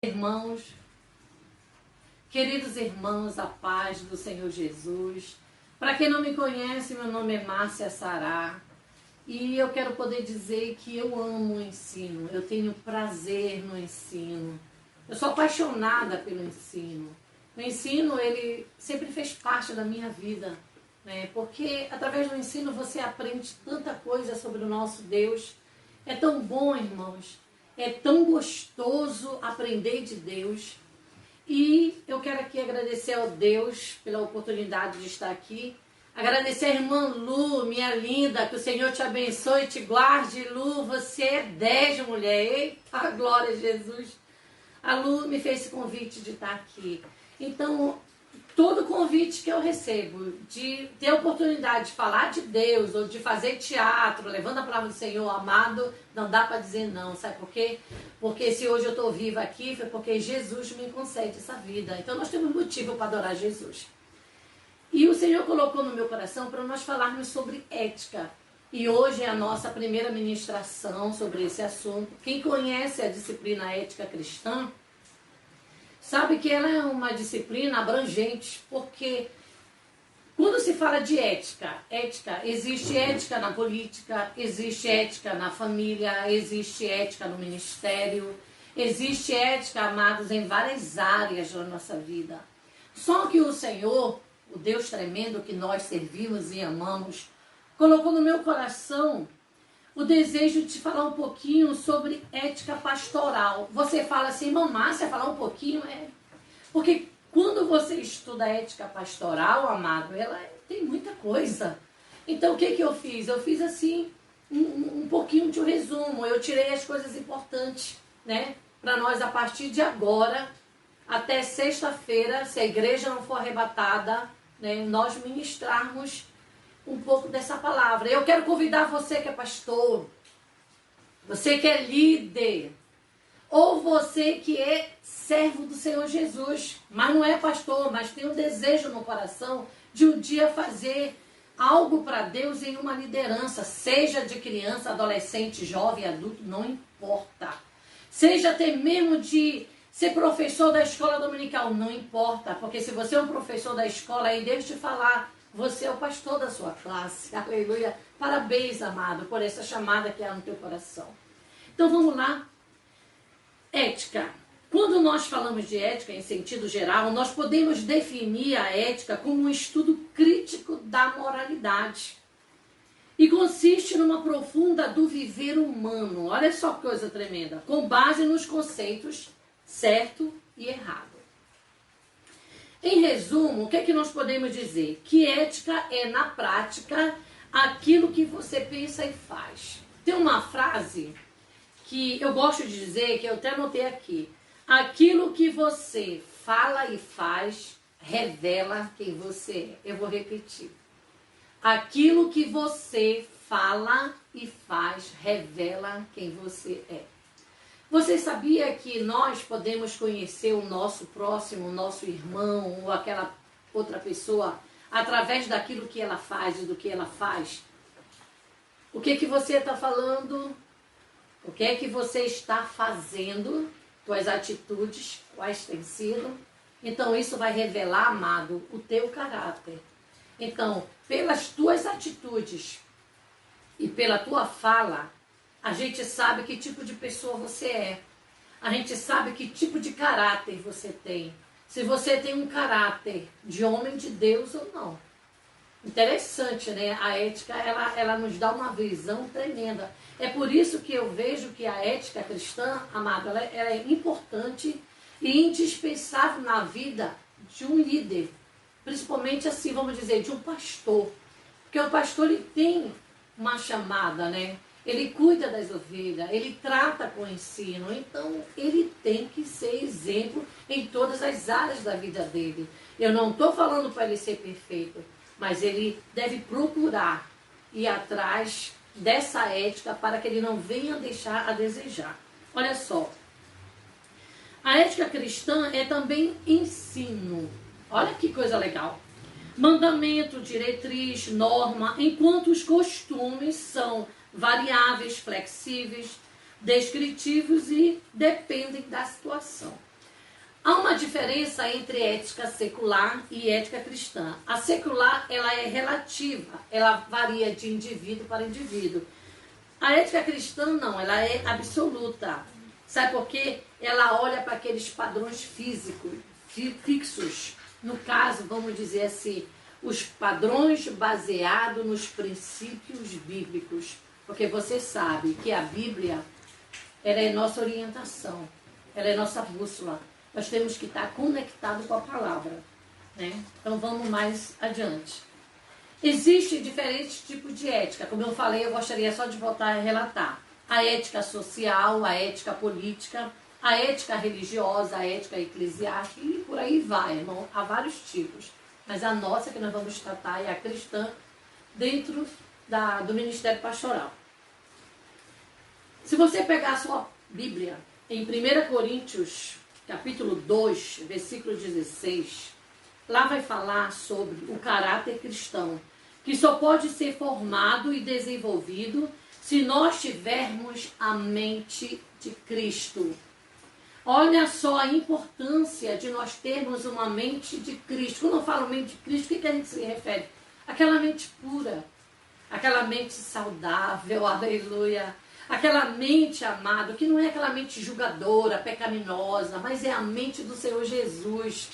Irmãos, queridos irmãos, a paz do Senhor Jesus. Para quem não me conhece, meu nome é Márcia Sará e eu quero poder dizer que eu amo o ensino, eu tenho prazer no ensino, eu sou apaixonada pelo ensino. O ensino, ele sempre fez parte da minha vida, né? Porque através do ensino você aprende tanta coisa sobre o nosso Deus. É tão bom, irmãos. É tão gostoso aprender de Deus. E eu quero aqui agradecer ao Deus pela oportunidade de estar aqui. Agradecer a irmã Lu, minha linda, que o Senhor te abençoe e te guarde. Lu, você é 10, mulher. Eita, glória a Jesus. A Lu me fez esse convite de estar aqui. Então, todo convite que eu recebo de ter a oportunidade de falar de Deus ou de fazer teatro, levando a palavra do Senhor amado, não dá para dizer não. Sabe por quê? Porque se hoje eu estou viva aqui, foi porque Jesus me concede essa vida. Então nós temos motivo para adorar Jesus. E o Senhor colocou no meu coração para nós falarmos sobre ética. E hoje é a nossa primeira ministração sobre esse assunto. Quem conhece a disciplina ética cristã, sabe que ela é uma disciplina abrangente, porque quando se fala de ética, existe ética na política, existe ética na família, existe ética no ministério, existe ética, amados, em várias áreas da nossa vida. Só que o Senhor, o Deus tremendo que nós servimos e amamos, colocou no meu coração o desejo de te falar um pouquinho sobre ética pastoral. Você fala assim, mamãe, você falar um pouquinho? Porque quando você estuda ética pastoral, amado, ela tem muita coisa. Então o que eu fiz? Eu fiz assim, um pouquinho de um resumo. Eu tirei as coisas importantes, né? Para nós, a partir de agora, até sexta-feira, se a igreja não for arrebatada, né, nós ministrarmos um pouco dessa palavra. Eu quero convidar você que é pastor, você que é líder, ou você que é servo do Senhor Jesus, mas não é pastor, mas tem um desejo no coração de um dia fazer algo para Deus em uma liderança, seja de criança, adolescente, jovem, adulto, não importa. Seja até mesmo de ser professor da escola dominical, não importa, porque se você é um professor da escola, aí deixa eu te falar, você é o pastor da sua classe. Aleluia. Parabéns, amado, por essa chamada que há no teu coração. Então vamos lá. Ética. Quando nós falamos de ética em sentido geral, nós podemos definir a ética como um estudo crítico da moralidade. E consiste numa profunda do viver humano. Olha só que coisa tremenda. Com base nos conceitos certo e errado. Em resumo, o que é que nós podemos dizer? Que ética é, na prática, aquilo que você pensa e faz. Tem uma frase que eu gosto de dizer, que eu até anotei aqui. Aquilo que você fala e faz revela quem você é. Eu vou repetir. Aquilo que você fala e faz revela quem você é. Você sabia que nós podemos conhecer o nosso próximo, o nosso irmão ou aquela outra pessoa através daquilo que ela faz e do que ela faz? O que você está falando? O que é que você está fazendo? Tuas atitudes, quais têm sido? Então isso vai revelar, amado, o teu caráter. Então, pelas tuas atitudes e pela tua fala, a gente sabe que tipo de pessoa você é. A gente sabe que tipo de caráter você tem. Se você tem um caráter de homem de Deus ou não. Interessante, né? A ética, ela nos dá uma visão tremenda. É por isso que eu vejo que a ética cristã, amado, ela é importante e indispensável na vida de um líder. Principalmente assim, vamos dizer, de um pastor. Porque o pastor, ele tem uma chamada, né? Ele cuida das ovelhas, ele trata com o ensino, então ele tem que ser exemplo em todas as áreas da vida dele. Eu não estou falando para ele ser perfeito, mas ele deve procurar ir atrás dessa ética para que ele não venha deixar a desejar. Olha só, a ética cristã é também ensino. Olha que coisa legal. Mandamento, diretriz, norma, enquanto os costumes são variáveis, flexíveis, descritivos e dependem da situação. diferença entre ética secular e ética cristã. A secular, ela é relativa, ela varia de indivíduo para indivíduo. A ética cristã não, ela é absoluta. Sabe por quê? Ela olha para aqueles padrões físicos, fixos. No caso, vamos dizer assim, os padrões baseados nos princípios bíblicos. Porque você sabe que a Bíblia, ela é nossa orientação, ela é nossa bússola. Nós temos que estar conectados com a palavra, né? Então vamos mais adiante. Existem diferentes tipos de ética. Como eu falei, eu gostaria só de voltar a relatar. A ética social, a ética política, a ética religiosa, a ética eclesiástica e por aí vai, irmão. Há vários tipos. Mas a nossa que nós vamos tratar é a cristã dentro do ministério pastoral. Se você pegar a sua Bíblia em 1 Coríntios, capítulo 2, versículo 16, lá vai falar sobre o caráter cristão, que só pode ser formado e desenvolvido se nós tivermos a mente de Cristo. Olha só a importância de nós termos uma mente de Cristo. Quando eu falo mente de Cristo, o que a gente se refere? Aquela mente pura, aquela mente saudável, aleluia. Aquela mente, amado, que não é aquela mente julgadora, pecaminosa, mas é a mente do Senhor Jesus.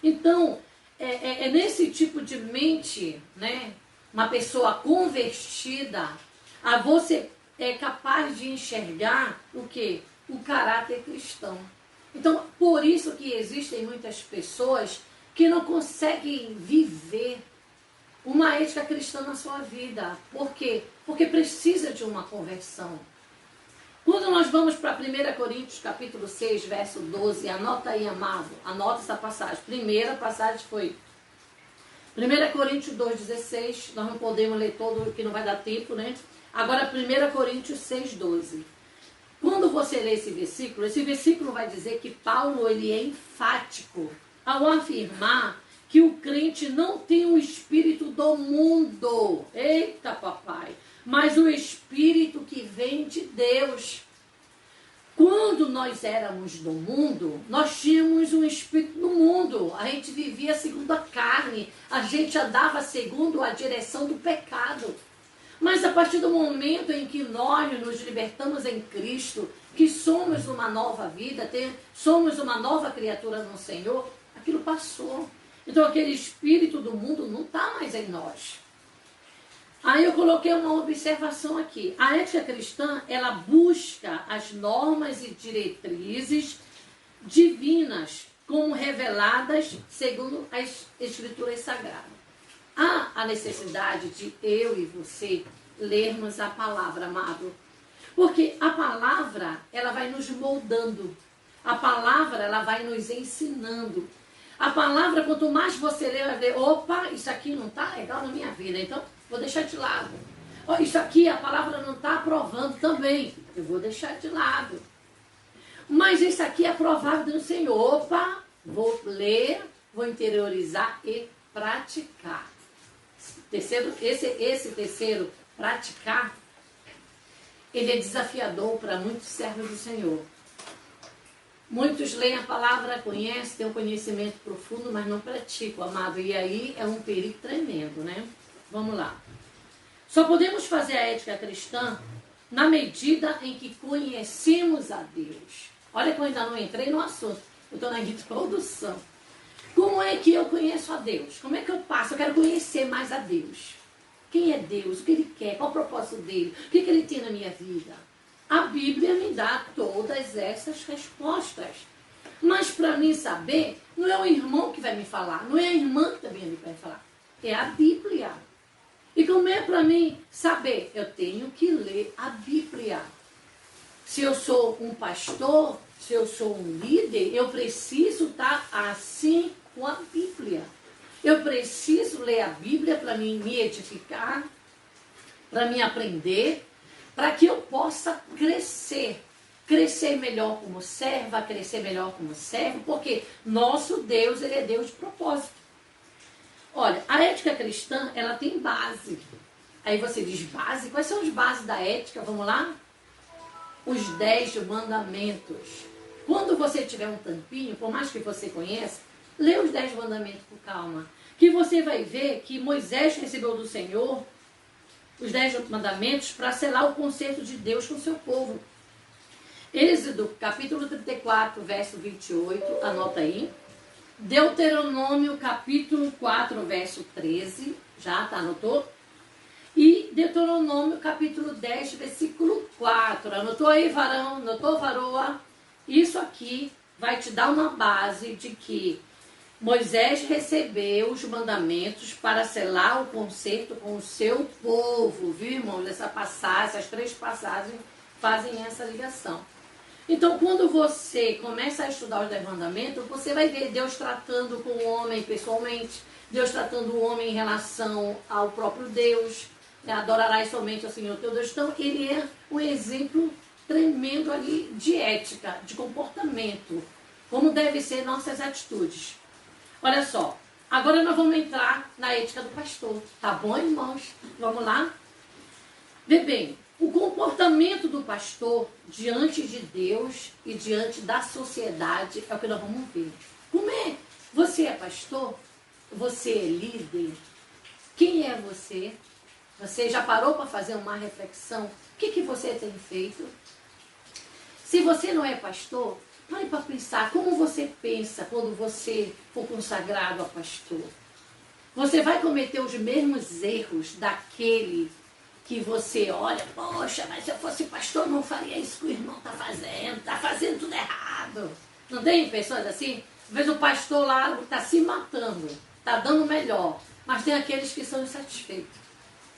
Então, é nesse tipo de mente, né, uma pessoa convertida, você é capaz de enxergar o quê? O caráter cristão. Então, por isso que existem muitas pessoas que não conseguem viver uma ética cristã na sua vida. Por quê? Porque precisa de uma conversão. Quando nós vamos para 1 Coríntios, capítulo 6, verso 12, anota aí, amado, anota essa passagem. Primeira passagem foi 1 Coríntios 2,16, nós não podemos ler todo, que não vai dar tempo, né? Agora 1 Coríntios 6,12. Quando você lê esse versículo vai dizer que Paulo ele é enfático ao afirmar que o crente não tem o espírito do mundo. Eita, papai! Mas o espírito que vem de Deus. Quando nós éramos do mundo, nós tínhamos um espírito do mundo. A gente vivia segundo a carne. A gente andava segundo a direção do pecado. Mas a partir do momento em que nós nos libertamos em Cristo, que somos uma nova vida, somos uma nova criatura no Senhor, aquilo passou. Então aquele espírito do mundo não está mais em nós. Aí eu coloquei uma observação aqui. A ética cristã, ela busca as normas e diretrizes divinas, como reveladas segundo as Escrituras Sagradas. Há a necessidade de eu e você lermos a palavra, amado. Porque a palavra, ela vai nos moldando. A palavra, ela vai nos ensinando. A palavra, quanto mais você ler, vai ver, opa, isso aqui não está legal na minha vida, então vou deixar de lado. Oh, isso aqui a palavra não está aprovando também, eu vou deixar de lado. Mas isso aqui é aprovado no Senhor. Opa, vou ler, vou interiorizar e praticar. Esse terceiro, praticar, ele é desafiador para muitos servos do Senhor. Muitos leem a palavra, conhecem, têm um conhecimento profundo, mas não praticam, amado. E aí é um perigo tremendo, né? Vamos lá. Só podemos fazer a ética cristã na medida em que conhecemos a Deus. Olha que eu ainda não entrei no assunto. Eu estou na introdução. Como é que eu conheço a Deus? Como é que eu passo? Eu quero conhecer mais a Deus. Quem é Deus? O que Ele quer? Qual o propósito dele? O que Ele tem na minha vida? A Bíblia me dá todas essas respostas. Mas para mim saber, não é o irmão que vai me falar, não é a irmã que também vai falar. É a Bíblia. E como é para mim saber? Eu tenho que ler a Bíblia. Se eu sou um pastor, se eu sou um líder, eu preciso estar assim com a Bíblia. Eu preciso ler a Bíblia para me edificar, para me aprender, para que eu possa crescer. Crescer melhor como serva, crescer melhor como servo, porque nosso Deus, ele é Deus de propósito. Olha, a ética cristã, ela tem base. Aí você diz base? Quais são as bases da ética? Vamos lá? Os 10 mandamentos. quando você tiver um tampinho, por mais que você conheça, lê os 10 mandamentos com calma. Que você vai ver que Moisés recebeu do Senhor os 10 mandamentos para selar o concerto de Deus com o seu povo. Êxodo, capítulo 34, verso 28, anota aí. Deuteronômio, capítulo 4, verso 13, já tá, anotou? E Deuteronômio, capítulo 10, versículo 4. Anotou aí, varão? Anotou, varoa? Isso aqui vai te dar uma base de que Moisés recebeu os mandamentos para selar o concerto com o seu povo, viu, irmãos? Essa passagem, essas 3 passagens fazem essa ligação. Então, quando você começa a estudar os 10 mandamentos, você vai ver Deus tratando com o homem pessoalmente, Deus tratando o homem em relação ao próprio Deus, adorarás somente ao Senhor teu Deus. Então, ele é um exemplo tremendo ali de ética, de comportamento, como devem ser nossas atitudes. Olha só, agora nós vamos entrar na ética do pastor, tá bom, irmãos? Vamos lá? Vê bem, o comportamento do pastor diante de Deus e diante da sociedade é o que nós vamos ver. Como é? Você é pastor? Você é líder? Quem é você? Você já parou para fazer uma reflexão? O que você tem feito? Se você não é pastor, pare para pensar como você pensa quando você for consagrado a pastor. Você vai cometer os mesmos erros daquele que você olha, poxa, mas se eu fosse pastor não faria isso que o irmão está fazendo tudo errado. Não tem pessoas assim? Às vezes o pastor lá está se matando, está dando melhor, mas tem aqueles que são insatisfeitos.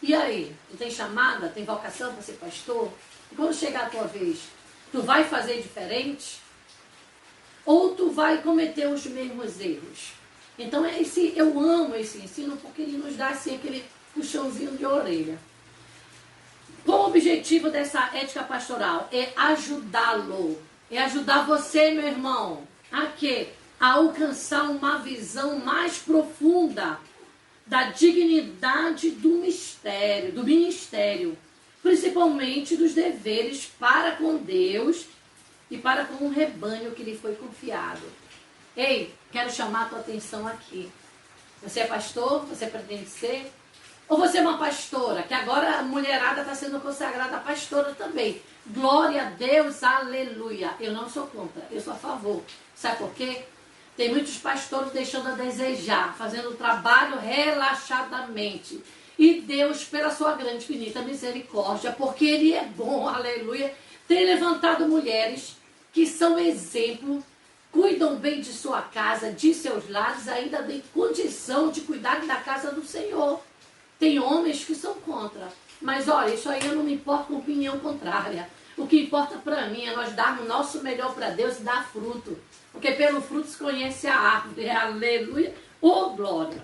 E aí? Tu tem chamada, tem vocação para ser pastor? E quando chegar a tua vez, tu vai fazer diferente? Ou tu vai cometer os mesmos erros? Então eu amo esse ensino porque ele nos dá assim aquele puxãozinho de orelha. Qual o objetivo dessa ética pastoral? É ajudá-lo. É ajudar você, meu irmão, a quê? A alcançar uma visão mais profunda da dignidade do ministério, principalmente dos deveres para com Deus e para com o rebanho que lhe foi confiado. Ei, quero chamar a tua atenção aqui. Você é pastor? Você pretende ser? Ou você é uma pastora, que agora a mulherada está sendo consagrada pastora também. Glória a Deus, aleluia. Eu não sou contra, eu sou a favor. Sabe por quê? Tem muitos pastores deixando a desejar, fazendo o trabalho relaxadamente. E Deus, pela sua grande infinita misericórdia, porque Ele é bom, aleluia, tem levantado mulheres que são exemplo, cuidam bem de sua casa, de seus lares, ainda tem condição de cuidar da casa do Senhor. Tem homens que são contra. Mas olha, isso aí eu não me importo com opinião contrária. O que importa para mim é nós darmos o nosso melhor para Deus e dar fruto. Porque pelo fruto se conhece a árvore. Aleluia. Oh, glória.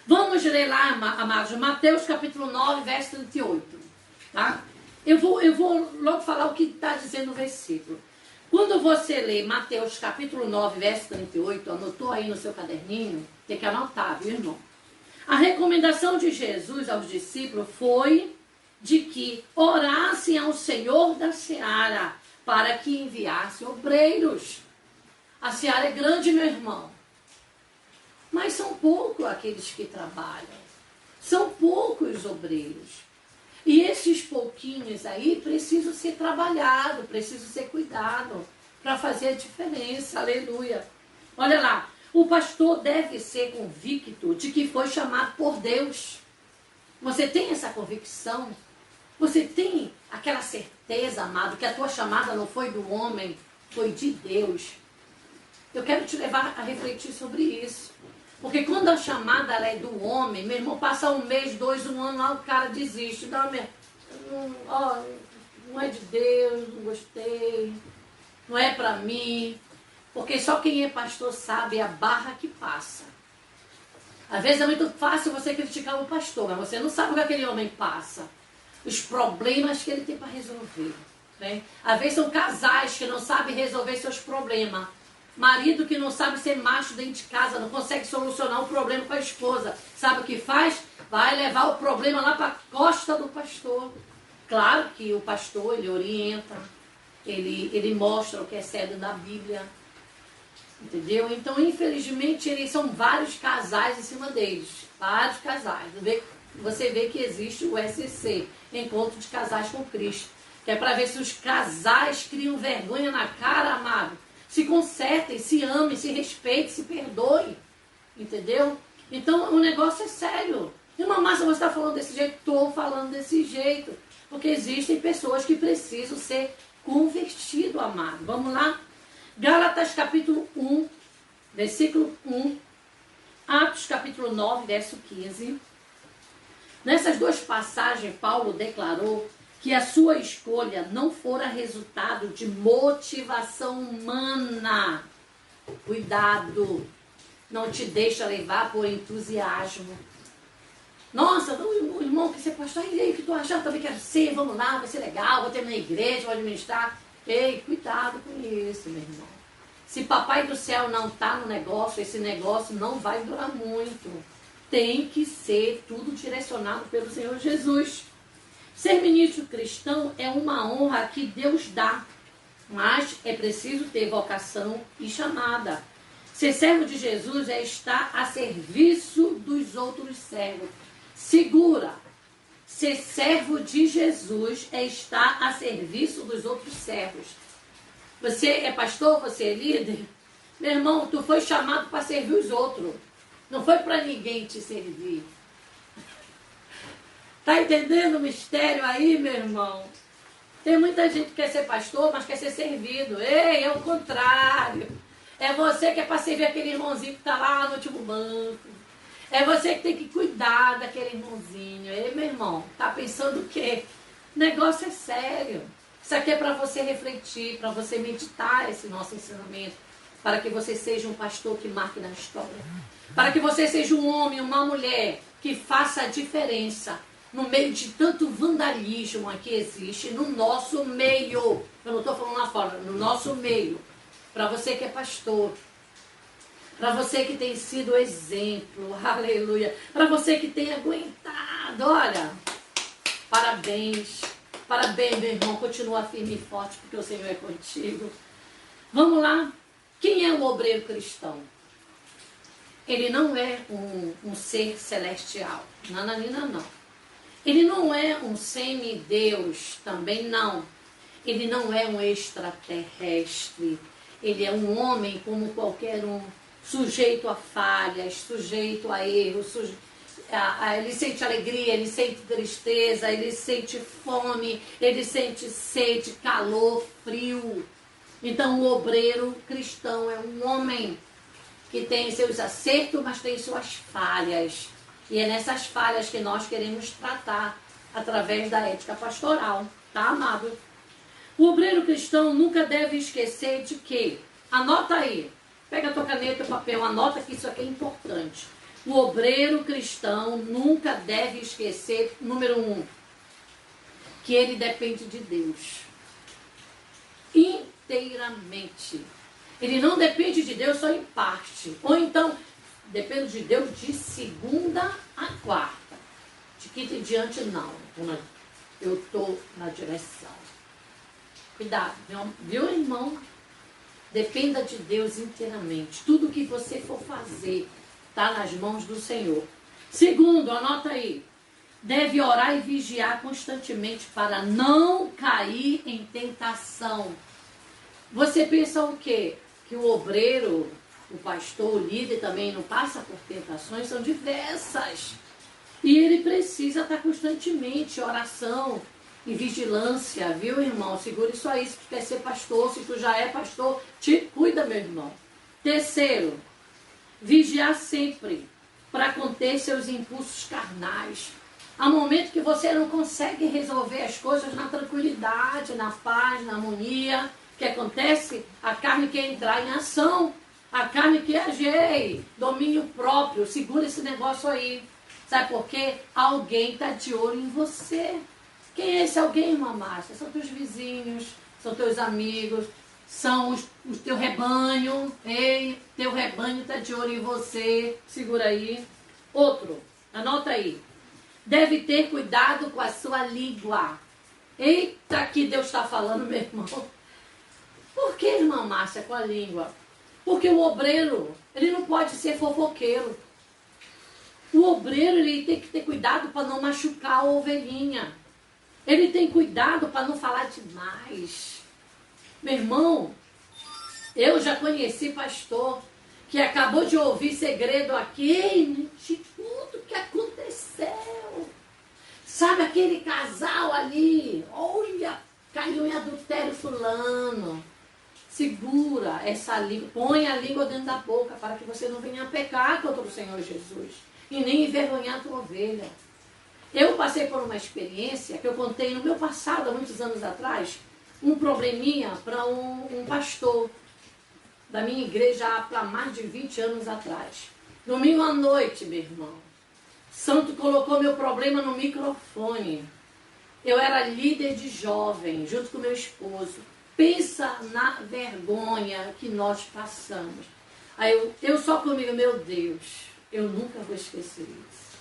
Vamos ler lá, amados, Mateus capítulo 9, verso 38. Tá? Eu vou logo falar o que está dizendo o versículo. Quando você lê Mateus capítulo 9, verso 38, anotou aí no seu caderninho, tem que anotar, viu, irmão? A recomendação de Jesus aos discípulos foi de que orassem ao Senhor da seara para que enviasse obreiros. A seara é grande, meu irmão, mas são poucos aqueles que trabalham. São poucos obreiros. E esses pouquinhos aí precisam ser trabalhados, precisam ser cuidados para fazer a diferença. Aleluia. Olha lá. O pastor deve ser convicto de que foi chamado por Deus. Você tem essa convicção? Você tem aquela certeza, amado, que a tua chamada não foi do homem, foi de Deus. Eu quero te levar a refletir sobre isso. Porque quando a chamada ela é do homem, meu irmão, passa um mês, 2, 1 ano, lá o cara desiste. Não, não é de Deus, não gostei, não é para mim. Porque só quem é pastor sabe a barra que passa. Às vezes é muito fácil você criticar o pastor, mas você não sabe o que aquele homem passa. Os problemas que ele tem para resolver. Né? Às vezes são casais que não sabem resolver seus problemas. Marido que não sabe ser macho dentro de casa, não consegue solucionar um problema com a esposa. Sabe o que faz? Vai levar o problema lá para a costa do pastor. Claro que o pastor, ele orienta, ele mostra o que é sério na Bíblia. Entendeu? Então, infelizmente, eles são vários casais em cima deles. Vários casais. Você vê que existe o SC, Encontro de Casais com Cristo. Que é para ver se os casais criam vergonha na cara, amado. Se consertem, se amem, se respeitem, se perdoem. Entendeu? Então, o negócio é sério. Irmã Márcia, você está falando desse jeito? Estou falando desse jeito. Porque existem pessoas que precisam ser convertidas, amado. Vamos lá? Gálatas capítulo 1, versículo 1. Atos capítulo 9, verso 15. Nessas duas passagens, Paulo declarou que a sua escolha não fora resultado de motivação humana. Cuidado, não te deixa levar por entusiasmo. Nossa, o irmão que você pastor, e aí, o que tu acha? Eu também quero ser, vamos lá, vai ser legal, vou ter na igreja, vou administrar. Ei, cuidado com isso, meu irmão. Se papai do céu não está no negócio, esse negócio não vai durar muito. Tem que ser tudo direcionado pelo Senhor Jesus. Ser ministro cristão é uma honra que Deus dá, mas é preciso ter vocação e chamada. Ser servo de Jesus é estar a serviço dos outros servos. Segura. Ser servo de Jesus é estar a serviço dos outros servos. Você é pastor, você é líder? Meu irmão, tu foi chamado para servir os outros. Não foi para ninguém te servir. Tá entendendo o mistério aí, meu irmão? Tem muita gente que quer ser pastor, mas quer ser servido. Ei, é o contrário. É você que é para servir aquele irmãozinho que está lá no último banco. É você que tem que cuidar daquele irmãozinho. Ei, meu irmão, tá pensando o quê? O negócio é sério. Isso aqui é para você refletir, para você meditar esse nosso ensinamento. Para que você seja um pastor que marque na história. Para que você seja um homem, uma mulher que faça a diferença no meio de tanto vandalismo que existe no nosso meio. Eu não estou falando lá fora, no nosso meio. Para você que é pastor. Para você que tem sido exemplo, aleluia. Para você que tem aguentado, olha, parabéns. Parabéns, meu irmão. Continua firme e forte, porque o Senhor é contigo. Vamos lá. Quem é o obreiro cristão? Ele não é um ser celestial. Nananina, não. Ele não é um semideus, também não. Ele não é um extraterrestre. Ele é um homem como qualquer um. Sujeito a falhas, sujeito a erros, ele sente alegria, ele sente tristeza, ele sente fome, ele sente sede, calor, frio. Então o obreiro cristão é um homem que tem seus acertos, mas tem suas falhas. E é nessas falhas que nós queremos tratar através da ética pastoral, tá, amado? O obreiro cristão nunca deve esquecer de que, anota aí, pega a tua caneta e papel, anota que isso aqui é importante. O obreiro cristão nunca deve esquecer, número 1, que ele depende de Deus. Inteiramente. Ele não depende de Deus só em parte. Ou então, depende de Deus de segunda a quarta. De quinta em diante, não. Eu estou na direção. Cuidado, viu, irmão? Dependa de Deus inteiramente. Tudo que você for fazer está nas mãos do Senhor. Segundo, anota aí. Deve orar e vigiar constantemente para não cair em tentação. Você pensa o quê? Que o obreiro, o pastor, o líder também não passa por tentações? São diversas. E ele precisa estar constantemente em oração, em vigilância, viu, irmão? Segura isso aí, se tu quer ser pastor, se tu já é pastor, te cuida, meu irmão. Terceiro, vigiar sempre para conter seus impulsos carnais. Há momentos que você não consegue resolver as coisas na tranquilidade, na paz, na harmonia. O que acontece? A carne quer entrar em ação. A carne quer agir. Domínio próprio. Segura esse negócio aí. Sabe por quê? Alguém está de olho em você. Quem é esse alguém, irmã Márcia? São teus vizinhos, são teus amigos, são os teu rebanho. Ei, teu rebanho está de olho em você. Segura aí. Outro, anota aí. Deve ter cuidado com a sua língua. Eita, que Deus está falando, meu irmão. Por que, irmã Márcia, com a língua? Porque o obreiro, ele não pode ser fofoqueiro. O obreiro, ele tem que ter cuidado para não machucar a ovelhinha. Ele tem cuidado para não falar demais. Meu irmão, eu já conheci pastor que acabou de ouvir segredo aqui de tudo que aconteceu. Sabe aquele casal ali? Olha, caiu em adultério fulano. Segura essa língua, põe a língua dentro da boca para que você não venha pecar contra o Senhor Jesus e nem envergonhar a tua ovelha. Eu passei por uma experiência que eu contei no meu passado, há muitos anos atrás, um probleminha para um pastor da minha igreja há mais de 20 anos atrás. Domingo à noite, meu irmão, Santo colocou meu problema no microfone. Eu era líder de jovem, junto com meu esposo. Pensa na vergonha que nós passamos. Aí eu só comigo, meu Deus, eu nunca vou esquecer isso.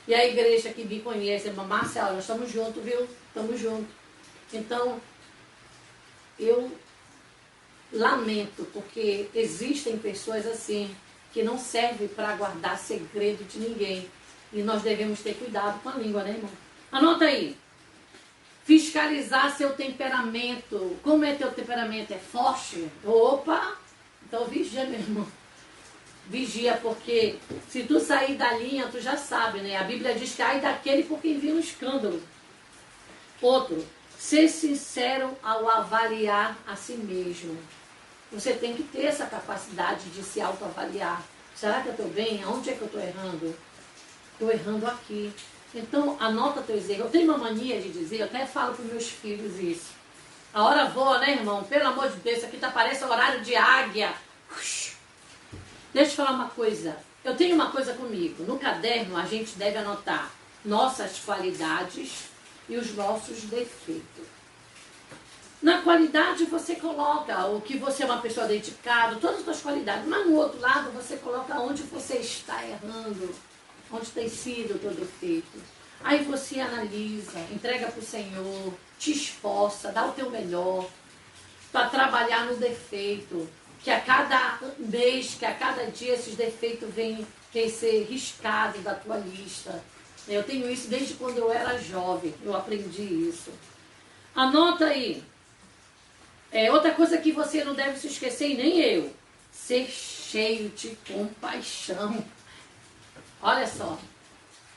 E a igreja que me conhece, irmã Márcia, nós estamos juntos, viu? Estamos juntos. Então, eu lamento, porque existem pessoas assim, que não servem para guardar segredo de ninguém. E nós devemos ter cuidado com a língua, né, irmão? Anota aí. Fiscalizar seu temperamento. Como é teu temperamento? É forte? Opa! Então vigia, meu irmão. Vigia, porque se tu sair da linha, tu já sabe, né? A Bíblia diz que ai daquele por quem viu um escândalo. Outro, ser sincero ao avaliar a si mesmo. Você tem que ter essa capacidade de se autoavaliar. Será que eu estou bem? Aonde é que eu estou errando? Estou errando aqui. Então, anota teus erros. Eu tenho uma mania de dizer, eu até falo para os meus filhos isso. A hora voa, né, irmão? Pelo amor de Deus, isso aqui parece horário de águia. Deixa eu falar uma coisa. Eu tenho uma coisa comigo. No caderno, a gente deve anotar nossas qualidades e os nossos defeitos. Na qualidade, você coloca o que você é uma pessoa dedicada, todas as suas qualidades. Mas no outro lado, você coloca onde você está errando. Onde tem sido o teu defeito. Aí você analisa, entrega para o Senhor, te esforça, dá o teu melhor para trabalhar no defeito. Que a cada mês, que a cada dia esses defeitos vêm ser riscados da tua lista. Eu tenho isso desde quando eu era jovem, eu aprendi isso. Anota aí. Outra coisa que você não deve se esquecer, e nem eu, ser cheio de compaixão. Olha só,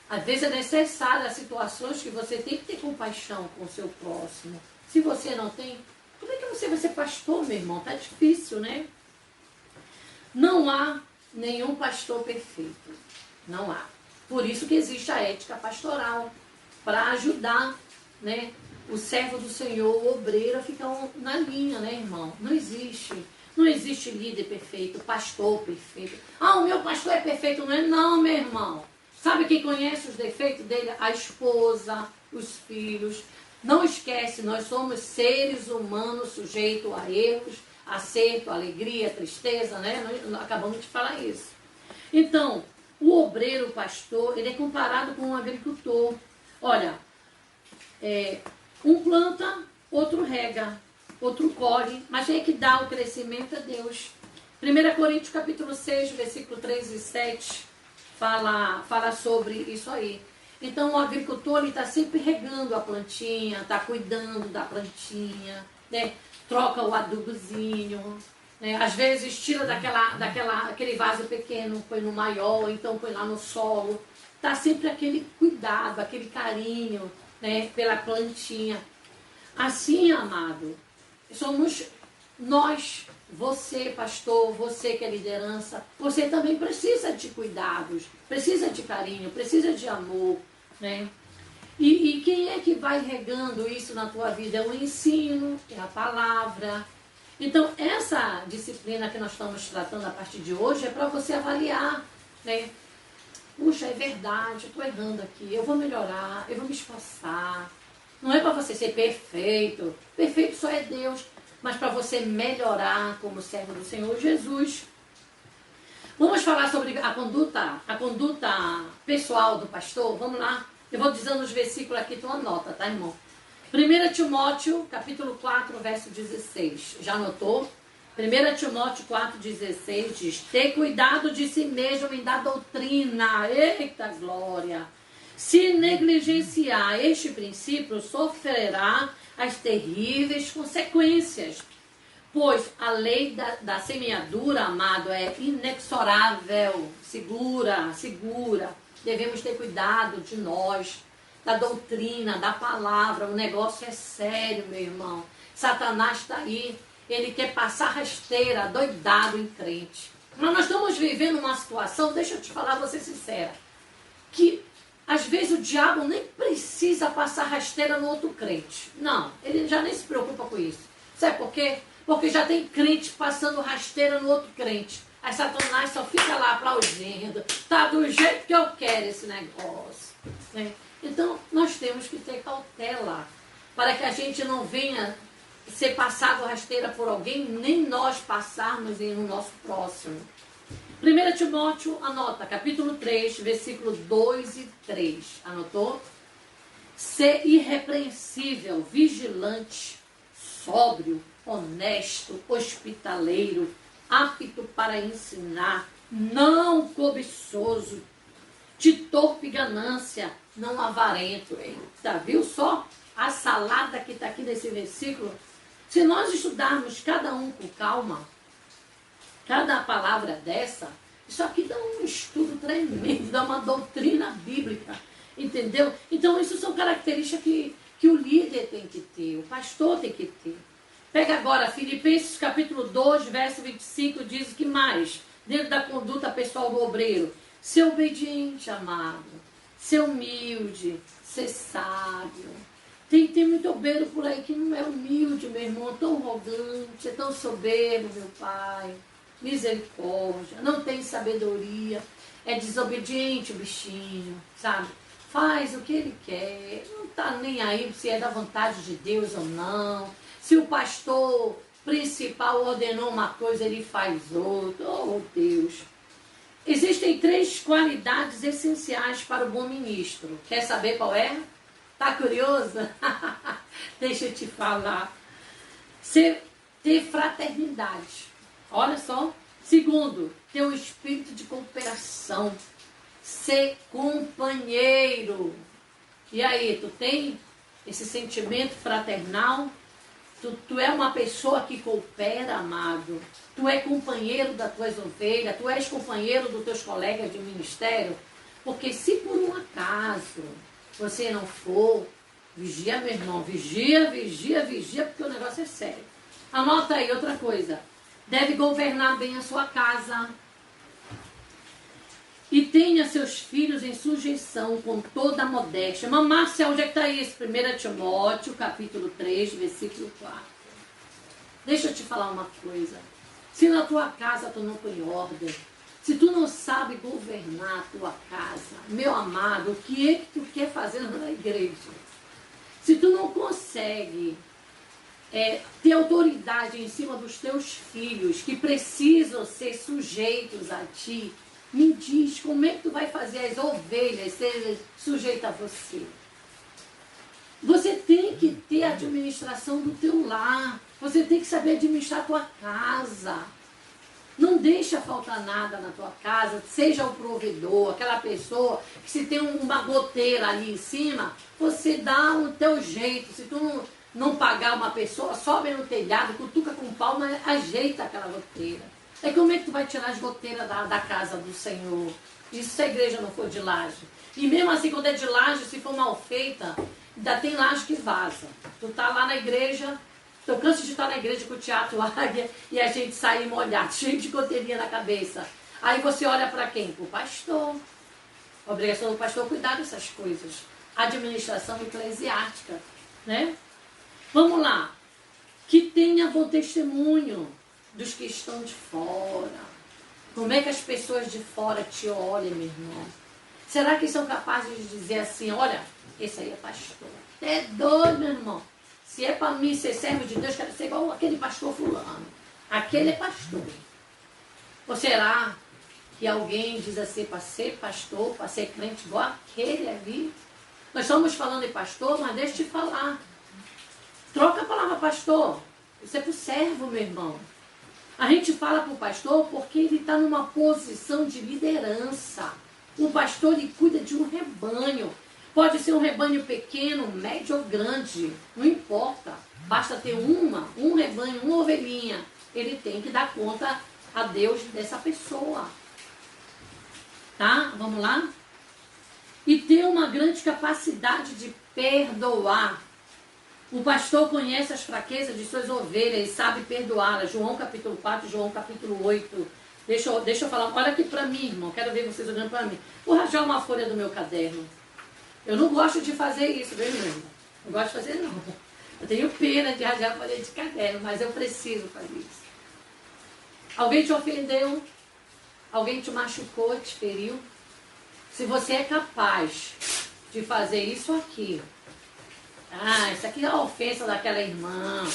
às vezes é necessário as situações que você tem que ter compaixão com o seu próximo. Se você não tem, como é que você vai ser pastor, meu irmão? Tá difícil, né? Não há nenhum pastor perfeito. Não há. Por isso que existe a ética pastoral, para ajudar, né, o servo do Senhor, o obreiro, a ficar na linha, né, irmão? Não existe. Não existe líder perfeito, pastor perfeito. Ah, o meu pastor é perfeito, não é? Não, meu irmão. Sabe quem conhece os defeitos dele? A esposa, os filhos. Não esquece, nós somos seres humanos sujeitos a erros, acerto, alegria, tristeza, né? Nós acabamos de falar isso. Então, o obreiro, o pastor, ele é comparado com um agricultor. Olha, um planta, outro rega, outro colhe, mas quem é que dá o crescimento é Deus. 1 Coríntios capítulo 6, versículo 3 e 7, fala sobre isso aí. Então o agricultor está sempre regando a plantinha, está cuidando da plantinha, né? Troca o adubozinho, né? Às vezes tira aquele vaso pequeno, põe no maior, então põe lá no solo. Está sempre aquele cuidado, aquele carinho, né, pela plantinha. Assim, amado, somos nós, você, pastor, você que é liderança, você também precisa de cuidados, precisa de carinho, precisa de amor, né? E quem é que vai regando isso na tua vida? É o ensino, é a palavra. Então, essa disciplina que nós estamos tratando a partir de hoje é para você avaliar, né? Puxa, é verdade, eu estou errando aqui, eu vou melhorar, eu vou me esforçar. Não é para você ser perfeito, perfeito só é Deus, mas para você melhorar como servo do Senhor Jesus. Vamos falar sobre a conduta pessoal do pastor? Vamos lá? Eu vou dizendo os versículos aqui, tu anota, tá, irmão? 1 Timóteo, capítulo 4, verso 16. Já anotou? 1 Timóteo 4,16 diz: ter cuidado de si mesmo em dar doutrina. Eita glória! Se negligenciar este princípio, sofrerá as terríveis consequências. Pois a lei da semeadura, amado, é inexorável, segura. Devemos ter cuidado de nós, da doutrina, da palavra. O negócio é sério, meu irmão. Satanás está aí. Ele quer passar rasteira, doidado em crente. Mas nós estamos vivendo uma situação, deixa eu te falar, vou ser sincera, que às vezes o diabo nem precisa passar rasteira no outro crente. Não, ele já nem se preocupa com isso. Sabe por quê? Porque já tem crente passando rasteira no outro crente. Aí Satanás só fica lá aplaudindo. Tá do jeito que eu quero esse negócio. Né? Então, nós temos que ter cautela para que a gente não venha ser passado rasteira por alguém, nem nós passarmos no nosso próximo. 1 Timóteo, anota, capítulo 3, versículo 2 e 3. Anotou? Ser irrepreensível, vigilante, sóbrio, honesto, hospitaleiro, apto para ensinar, não cobiçoso, de torpe ganância, não avarento. Eita, viu só a salada que está aqui nesse versículo? Se nós estudarmos cada um com calma, cada palavra dessa, isso aqui dá um estudo tremendo, dá uma doutrina bíblica, entendeu? Então, isso são características que o líder tem que ter, o pastor tem que ter. Pega agora, Filipenses capítulo 2, verso 25, diz que mais, dentro da conduta pessoal do obreiro, ser obediente, amado, ser humilde, ser sábio. Tem muito obreiro por aí que não é humilde, meu irmão, é tão arrogante, é tão soberbo, meu pai. Misericórdia, não tem sabedoria, é desobediente o bichinho, sabe? Faz o que ele quer, não tá nem aí se é da vontade de Deus ou não. Se o pastor principal ordenou uma coisa, ele faz outra. Oh, Deus! Existem 3 qualidades essenciais para o bom ministro. Quer saber qual é? Tá curiosa? Deixa eu te falar. Ter fraternidade. Olha só. Segundo, ter um espírito de cooperação. Ser companheiro. E aí, tu tem esse sentimento fraternal? Tu é uma pessoa que coopera, amado. Tu é companheiro das tuas ovelhas. Tu és companheiro dos teus colegas de ministério. Porque se por um acaso você não for, vigia, meu irmão. Vigia, porque o negócio é sério. Anota aí outra coisa. Deve governar bem a sua casa. E tenha seus filhos em sujeição com toda a modéstia. Márcia, onde é que está isso? 1 Timóteo, capítulo 3, versículo 4. Deixa eu te falar uma coisa. Se na tua casa tu não põe ordem, se tu não sabe governar a tua casa, meu amado, o que é que tu quer fazer na igreja? Se tu não consegue ter autoridade em cima dos teus filhos, que precisam ser sujeitos a ti, me diz como é que tu vai fazer as ovelhas serem sujeitas a você. Você tem que ter a administração do teu lar. Você tem que saber administrar a tua casa. Não deixa faltar nada na tua casa. Seja o provedor, aquela pessoa que se tem uma goteira ali em cima, você dá o teu jeito. Se tu não pagar uma pessoa, sobe no telhado, cutuca com pau, mas ajeita aquela goteira. É como é que tu vai tirar as goteiras da casa do Senhor? Isso se a igreja não for de laje. E mesmo assim, quando é de laje, se for mal feita, ainda tem laje que vaza. Tu tá lá na igreja, eu canso de estar na igreja com o teatro águia e a gente sai molhado, cheio de goteirinha na cabeça. Aí você olha para quem? Para o pastor. A obrigação do pastor é cuidar dessas coisas. Administração eclesiástica, né? Vamos lá. Que tenha bom testemunho dos que estão de fora. Como é que as pessoas de fora te olham, meu irmão? Será que são capazes de dizer assim, olha, esse aí é pastor. É doido, meu irmão. Se é para mim ser servo de Deus, quero ser igual aquele pastor fulano. Aquele é pastor. Ou será que alguém diz assim, para ser pastor, para ser crente igual aquele ali? Nós estamos falando de pastor, mas deixa eu te falar. Troca a palavra pastor. Isso é para o servo, meu irmão. A gente fala para o pastor porque ele está numa posição de liderança. O pastor, ele cuida de um rebanho. Pode ser um rebanho pequeno, médio ou grande, não importa. Basta ter um rebanho, uma ovelhinha. Ele tem que dar conta a Deus dessa pessoa. Tá? Vamos lá? E ter uma grande capacidade de perdoar. O pastor conhece as fraquezas de suas ovelhas e sabe perdoá-las. João capítulo 4, João capítulo 8. Deixa eu falar. Olha aqui para mim, irmão. Quero ver vocês olhando para mim. Vou rasgar uma folha do meu caderno. Eu não gosto de fazer isso, viu, irmão? Não gosto de fazer, não. Eu tenho pena de rasgar a folha de caderno, mas eu preciso fazer isso. Alguém te ofendeu? Alguém te machucou, te feriu? Se você é capaz de fazer isso aqui, isso aqui é a ofensa daquela irmã,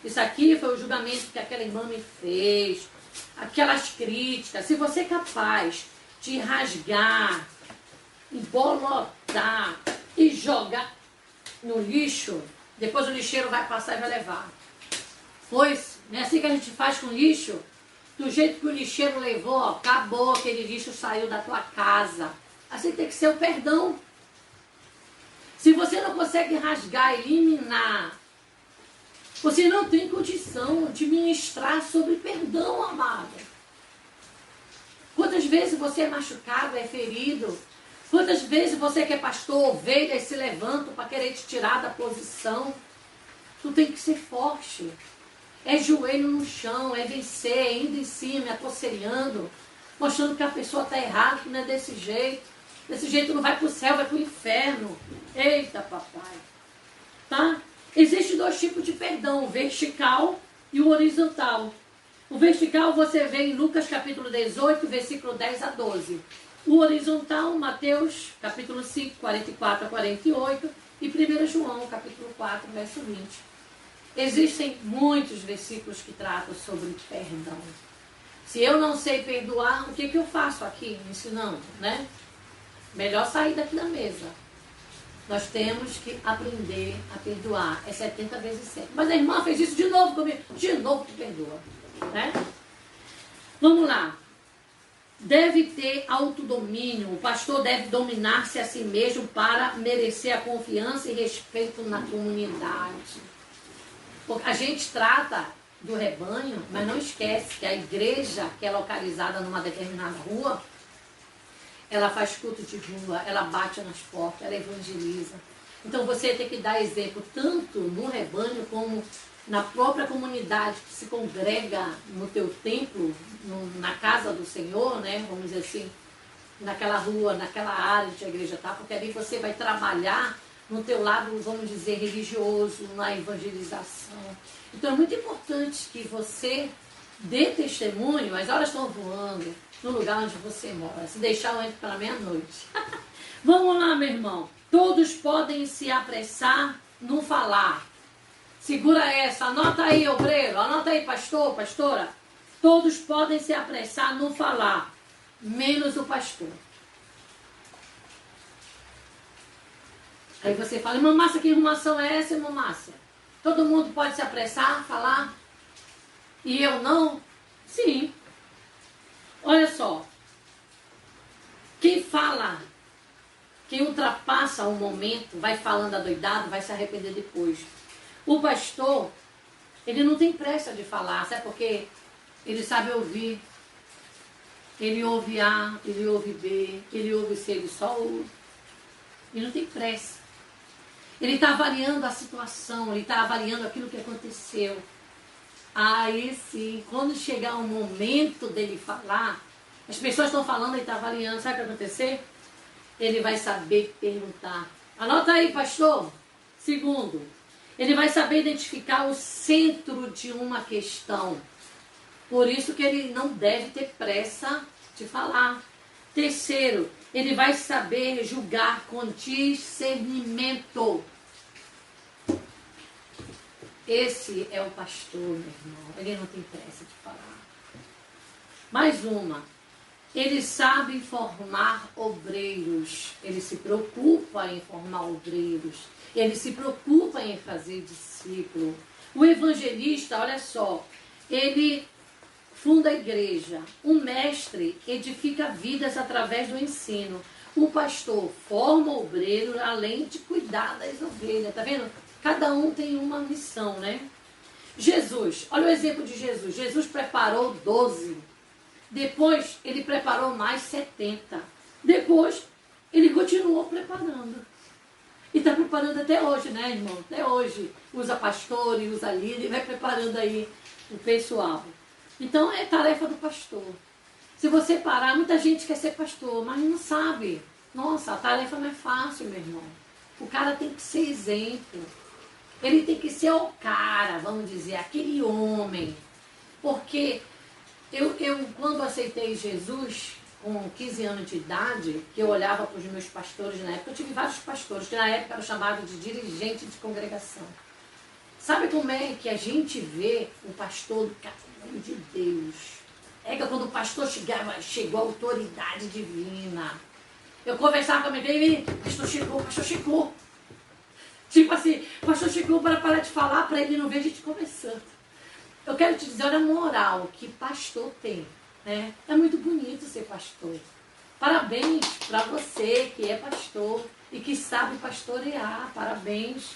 isso aqui foi o julgamento que aquela irmã me fez, aquelas críticas, se você é capaz de rasgar, embolotar e jogar no lixo, depois o lixeiro vai passar e vai levar. Pois, não é assim que a gente faz com lixo? Do jeito que o lixeiro levou, acabou, aquele lixo saiu da tua casa. Assim tem que ser o perdão. Se você não consegue rasgar, eliminar, você não tem condição de ministrar sobre perdão, amado. Quantas vezes você é machucado, é ferido? Quantas vezes você que é pastor, ovelhas se levantam para querer te tirar da posição? Tu tem que ser forte. É joelho no chão, é vencer, é indo em cima, aconselhando, mostrando que a pessoa está errada, que não é desse jeito. Desse jeito não vai para o céu, vai para o inferno. Eita, papai. Tá? Existem dois tipos de perdão, o vertical e o horizontal. O vertical você vê em Lucas capítulo 18, versículo 10 a 12. O horizontal, Mateus capítulo 5, 44 a 48. E 1 João capítulo 4, verso 20. Existem muitos versículos que tratam sobre perdão. Se eu não sei perdoar, o que eu faço aqui ensinando, né? Melhor sair daqui da mesa. Nós temos que aprender a perdoar. É 70 vezes 7. Mas a irmã fez isso de novo comigo. De novo que perdoa. Né? Vamos lá. Deve ter autodomínio. O pastor deve dominar-se a si mesmo para merecer a confiança e respeito na comunidade. Porque a gente trata do rebanho, mas não esquece que a igreja que é localizada numa determinada rua, ela faz culto de rua, ela bate nas portas, ela evangeliza. Então você tem que dar exemplo tanto no rebanho como na própria comunidade que se congrega no teu templo, na casa do Senhor, né? Vamos dizer assim, naquela rua, naquela área onde a igreja está, porque ali você vai trabalhar no teu lado, vamos dizer, religioso, na evangelização. Então é muito importante que você dê testemunho, as horas estão voando, no lugar onde você mora. Se deixar, eu entro pela meia-noite. Vamos lá, meu irmão. Todos podem se apressar no falar. Segura essa. Anota aí, obreiro. Anota aí, pastor, pastora. Todos podem se apressar no falar, menos o pastor. Aí você fala, irmã Márcia, que arrumação é essa, irmã Márcia? Todo mundo pode se apressar, falar? E eu não? Sim. Olha só, quem fala, quem ultrapassa um momento, vai falando adoidado, vai se arrepender depois. O pastor, ele não tem pressa de falar, sabe por quê? Ele sabe ouvir. Ele ouve A, ele ouve B, ele ouve C, ele só ouve. Ele não tem pressa. Ele está avaliando a situação, ele está avaliando aquilo que aconteceu. Aí sim, quando chegar o momento dele falar, as pessoas estão falando, ele está avaliando, sabe o que vai acontecer? Ele vai saber perguntar. Anota aí, pastor. Segundo, ele vai saber identificar o centro de uma questão. Por isso que ele não deve ter pressa de falar. Terceiro, ele vai saber julgar com discernimento. Esse é o pastor, meu irmão. Ele não tem pressa de falar. Mais uma. Ele sabe formar obreiros. Ele se preocupa em formar obreiros. Ele se preocupa em fazer discípulo. O evangelista, olha só, ele funda a igreja. O mestre edifica vidas através do ensino. O pastor forma obreiro além de cuidar das ovelhas. Tá vendo? Cada um tem uma missão, né? Jesus, olha o exemplo de Jesus. Jesus preparou 12. Depois ele preparou mais 70. Depois ele continuou preparando. E está preparando até hoje, né, irmão? Até hoje. Usa pastores, usa líder, vai preparando aí o pessoal. Então é tarefa do pastor. Se você parar, muita gente quer ser pastor, mas não sabe. Nossa, a tarefa não é fácil, meu irmão. O cara tem que ser exemplo. Ele tem que ser o cara, vamos dizer, aquele homem. Porque eu quando aceitei Jesus, com 15 anos de idade, que eu olhava para os meus pastores na época, eu tive vários pastores, que na época eram chamados de dirigente de congregação. Sabe como é que a gente vê o pastor do caminho de Deus? É que quando o pastor chegou a autoridade divina. Eu conversava com a minha igreja, pastor chegou. Tipo assim, o pastor chegou para parar de falar, para ele não ver a gente conversando. Eu quero te dizer, olha a moral que pastor tem. Né? É muito bonito ser pastor. Parabéns para você que é pastor e que sabe pastorear. Parabéns.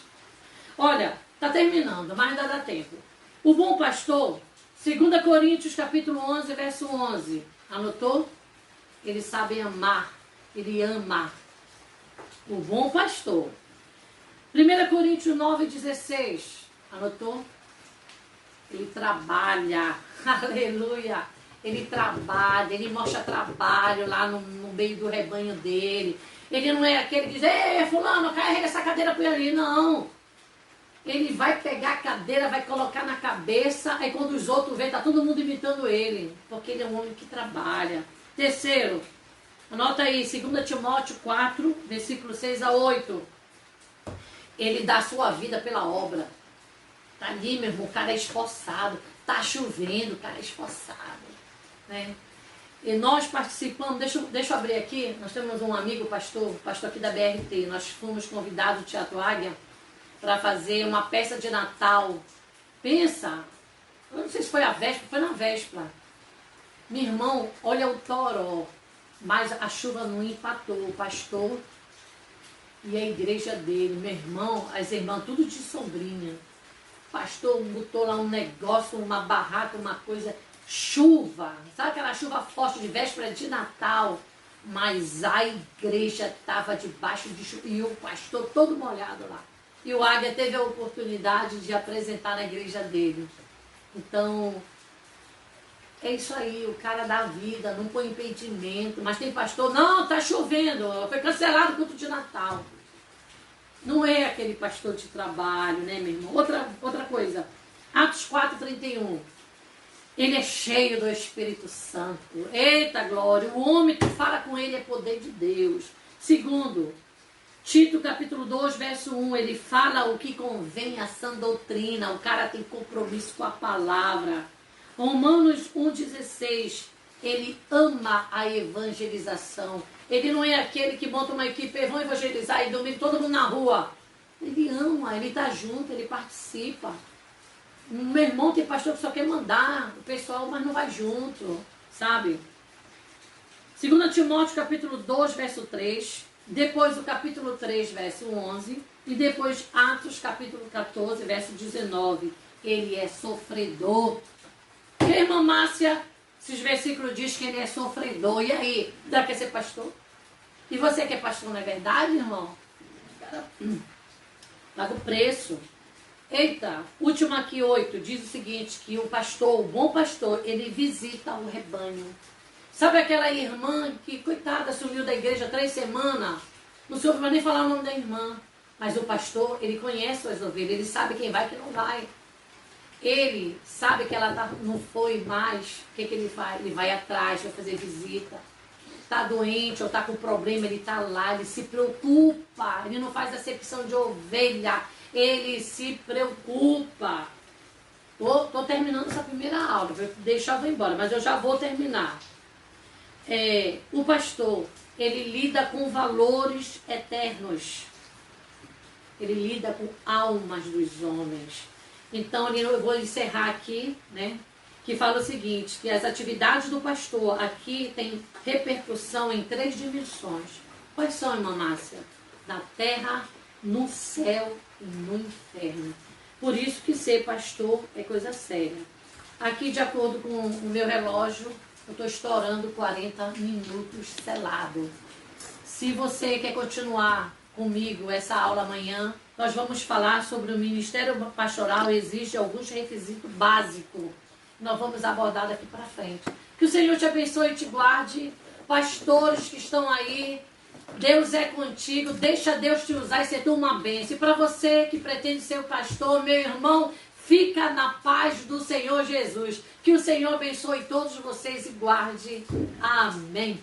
Olha, está terminando, mas ainda dá tempo. O bom pastor, 2 Coríntios capítulo 11, verso 11. Anotou? Ele sabe amar. Ele ama. O bom pastor. 1 Coríntios 9, 16. Anotou? Ele trabalha. Aleluia. Ele trabalha, ele mostra trabalho lá no meio do rebanho dele. Ele não é aquele que diz, ei, fulano, carrega essa cadeira para ali. Não. Ele vai pegar a cadeira, vai colocar na cabeça, aí quando os outros veem, tá todo mundo imitando ele. Porque ele é um homem que trabalha. Terceiro, anota aí, 2 Timóteo 4, versículo 6 a 8. Ele dá a sua vida pela obra. Tá ali, meu irmão, o cara é esforçado. Tá chovendo, o cara é esforçado. Né? E nós participamos, deixa eu abrir aqui, nós temos um amigo pastor aqui da BRT, nós fomos convidados do Teatro Águia para fazer uma peça de Natal. Pensa, eu não sei se foi a véspera, foi na véspera. Meu irmão, olha o toró, mas a chuva não empatou, o pastor e a igreja dele, meu irmão, as irmãs, tudo de sombrinha. O pastor botou lá um negócio, uma barraca, uma coisa... Chuva, sabe aquela chuva forte de véspera de Natal? Mas a igreja estava debaixo de chuva e o pastor todo molhado lá. E o Águia teve a oportunidade de apresentar na igreja dele. Então, é isso aí, o cara dá vida, não põe impedimento. Mas tem pastor, não, tá chovendo, foi cancelado o culto de Natal. Não é aquele pastor de trabalho, né, meu irmão? Outra coisa, Atos 4:31. Ele é cheio do Espírito Santo. Eita glória! O homem que fala com ele é poder de Deus. Segundo, Tito capítulo 2, verso 1. Ele fala o que convém à sã doutrina. O cara tem compromisso com a palavra. Romanos 1,16. Ele ama a evangelização. Ele não é aquele que monta uma equipe, vão evangelizar e domingo todo mundo na rua. Ele ama, ele está junto, ele participa. Meu irmão tem pastor que só quer mandar o pessoal, mas não vai junto, sabe? 2 Timóteo capítulo 2, verso 3. Depois o capítulo 3, verso 11. E depois Atos capítulo 14, verso 19. Ele é sofredor. E a irmã Márcia, esses versículos diz que ele é sofredor. E aí, dá quer ser pastor? E você que é pastor, não é verdade, irmão? Cara, paga o preço. Eita, último aqui 8, diz o seguinte, que o pastor, o bom pastor, ele visita o rebanho. Sabe aquela irmã que, coitada, sumiu da igreja 3 semanas? Não se ouve nem falar o nome da irmã. Mas o pastor, ele conhece as ovelhas, ele sabe quem vai e quem não vai. Ele sabe que ela não foi mais, o que ele faz? Ele vai atrás, vai fazer visita. Está doente ou está com problema, ele está lá, ele se preocupa, ele não faz acepção de ovelha. Ele se preocupa. Tô terminando essa primeira aula. Vou deixar eu vou embora, mas eu já vou terminar. o pastor, ele lida com valores eternos. Ele lida com almas dos homens. Então, eu vou encerrar aqui, né? Que fala o seguinte, que as atividades do pastor aqui têm repercussão em 3 dimensões. Quais são, irmã Márcia? Na terra, no céu e no inferno. Por isso que ser pastor é coisa séria. Aqui, de acordo com o meu relógio, eu estou estourando 40 minutos selado. Se você quer continuar comigo essa aula amanhã, nós vamos falar sobre o ministério pastoral. Existe alguns requisitos básicos. Nós vamos abordar daqui para frente. Que o Senhor te abençoe e te guarde. Pastores que estão aí, Deus é contigo. Deixa Deus te usar e ser tu uma bênção. E para você que pretende ser o pastor, meu irmão, fica na paz do Senhor Jesus. Que o Senhor abençoe todos vocês e guarde. Amém.